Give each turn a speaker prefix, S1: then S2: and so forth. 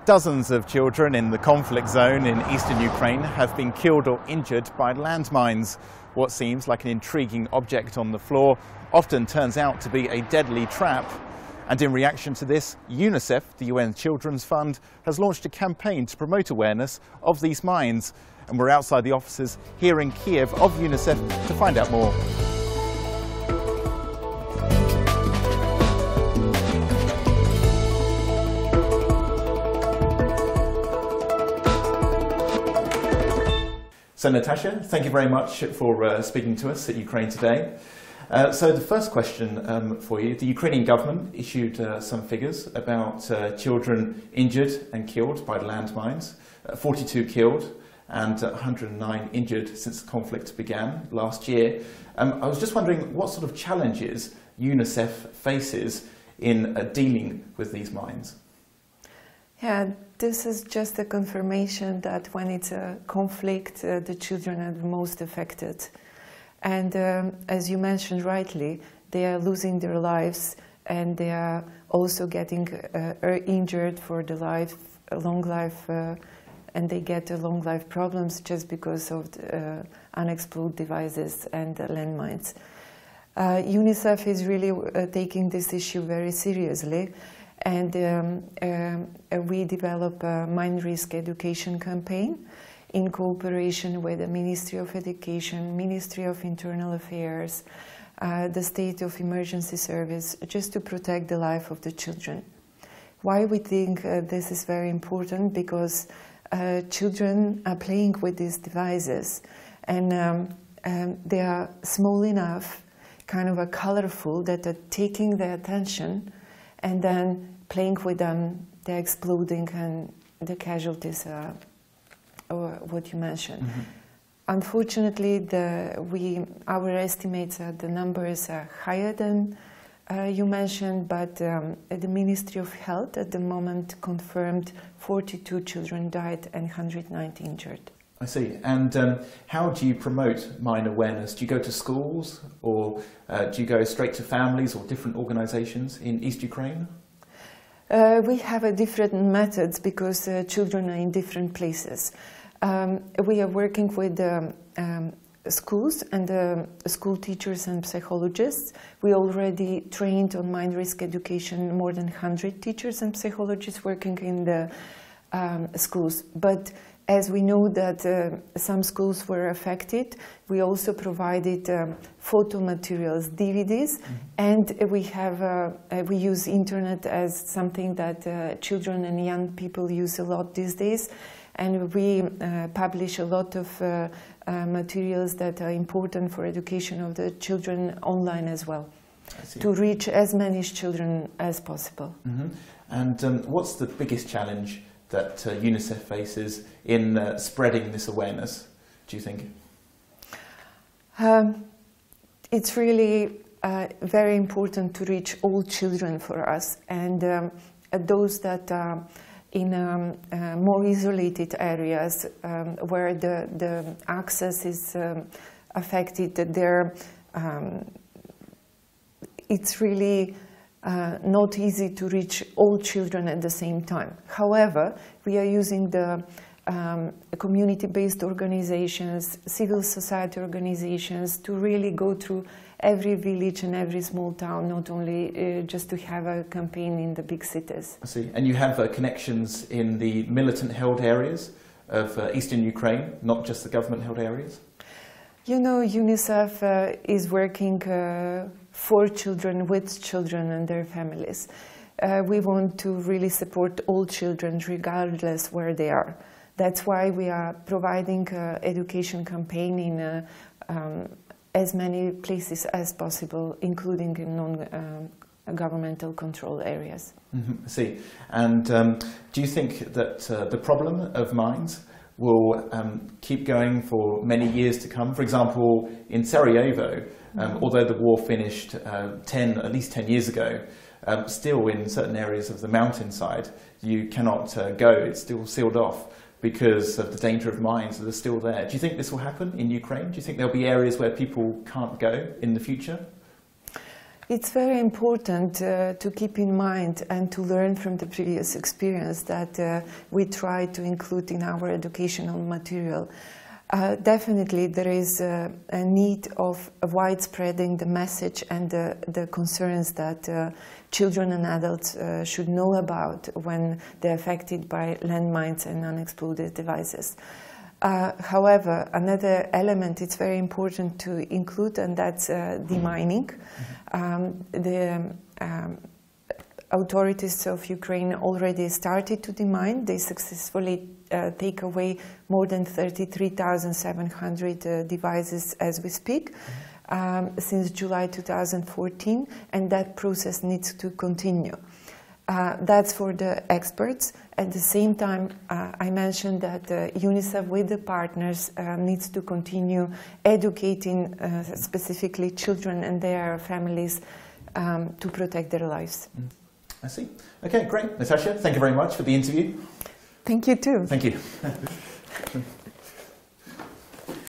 S1: Dozens of children in the conflict zone in eastern Ukraine have been killed or injured by landmines. What seems like an intriguing object on the floor often turns out to be a deadly trap. And in reaction to this, UNICEF, the UN Children's Fund, has launched a campaign to promote awareness of these mines. And we're outside the offices here in Kiev of UNICEF to find out more. So Natasha, thank you very much for speaking to us at Ukraine Today. So the first question for you, the Ukrainian government issued some figures about children injured and killed by landmines, 42 killed and 109 injured since the conflict began last year. I was just wondering what sort of challenges UNICEF faces in dealing with these mines.
S2: Yeah, this is just a confirmation that when it's a conflict, the children are the most affected. And as you mentioned rightly, they are losing their lives and they are also getting injured for the long life, and they get long life problems just because of the unexploded devices and the landmines. UNICEF is really taking this issue very seriously. And we develop a mine risk education campaign in cooperation with the Ministry of Education, Ministry of Internal Affairs, the State of Emergency Service, just to protect the life of the children. Why we think this is very important? Because children are playing with these devices, and they are small enough, kind of colorful, that are taking their attention, and then playing with them, they're exploding, and the casualties are what you mentioned. Mm-hmm. Unfortunately, our estimates are the numbers are higher than you mentioned, but the Ministry of Health at the moment confirmed 42 children died and 190 injured.
S1: I see. And how do you promote mine awareness? Do you go to schools, or do you go straight to families or different organizations in East Ukraine?
S2: We have different methods because children are in different places. We are working with schools and school teachers and psychologists. We already trained on mine risk education more than 100 teachers and psychologists working in the schools. But as we know that some schools were affected, we also provided photo materials, DVDs, and we use internet as something that children and young people use a lot these days, and we publish a lot of materials that are important for education of the children online as well, to reach as many children as possible.
S1: Mm-hmm. And what's the biggest challenge that UNICEF faces in spreading this awareness, do you think?
S2: It's really very important to reach all children for us, and those that are in more isolated areas where the access is affected, it's really not easy to reach all children at the same time. However, we are using the community-based organizations, civil society organizations to really go through every village and every small town, not only just to have a campaign in the big cities.
S1: I see. And you have connections in the militant-held areas of eastern Ukraine, not just the government-held areas?
S2: You know, UNICEF is working for children, with children and their families. We want to really support all children regardless where they are. That's why we are providing an education campaign in as many places as possible, including in non-governmental control areas.
S1: Mm-hmm. I see. And do you think that the problem of mines will keep going for many years to come? For example, in Sarajevo, although the war finished at least 10 years ago, still in certain areas of the mountainside, you cannot go. It's still sealed off because of the danger of mines that are still there. Do you think this will happen in Ukraine? Do you think there'll be areas where people can't go in the future?
S2: It's very important to keep in mind and to learn from the previous experience that we try to include in our educational material. Definitely there is a need of widespreading the message and the concerns that children and adults should know about when they're affected by landmines and unexploded devices. However, another element it's very important to include, and that's demining. The authorities of Ukraine already started to demine. They successfully take away more than 33,700 devices as we speak since July 2014, and that process needs to continue. That's for the experts. At the same time, I mentioned that UNICEF with the partners needs to continue educating specifically children and their families to protect their lives.
S1: I see. Okay, great. Natasha, thank you very much for the interview.
S2: Thank you too.
S1: Thank you.